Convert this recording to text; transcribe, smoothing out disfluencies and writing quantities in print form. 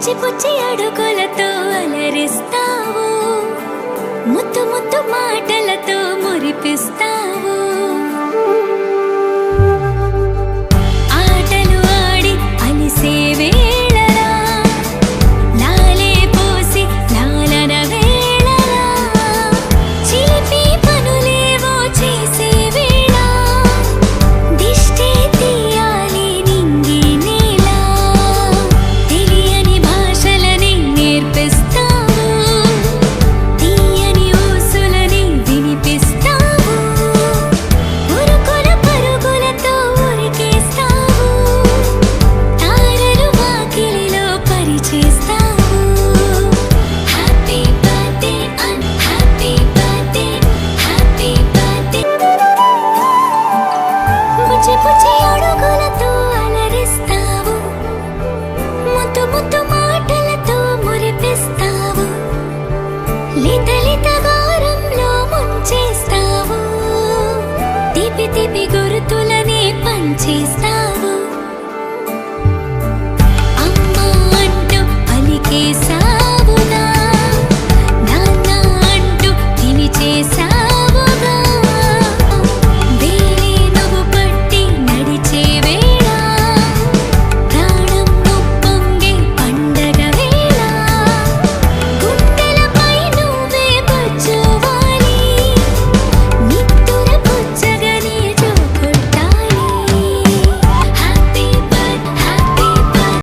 పుచ్చి పుచ్చి అడుగులతో అలరిస్తావు, ముత్తు ముత్తు మాటలతో మురిపిస్తావు. ఆటలు ఆడి అలిసే వేళలా, లాలే పోసి లాలన వేళలా, చిలిపి పనులేవో చేసే వేళ, దిష్టి తీయాలి నింగి నేల, తెలియని భాషలని నేర్పిస్తావు, తీయని ఊసులని వినిపిస్తావు, ఉరుకుల పరుగులతో ఉరికేస్తావు, తారలు వాకిలిలో పరిచేస్తావు. Happy birthday and happy birthday, happy birthday. పుచ్చి పుచ్చి అడుగులతో అలరిస్తావు, ముద్దు ముద్దు మాటలతో మురిపిస్తావు, లిత లిత గారంలో ముంచేస్తావు, తీపి తీపి గుర్తులని పంచేస్తావు. అమ్మా అంటూ పలికేసా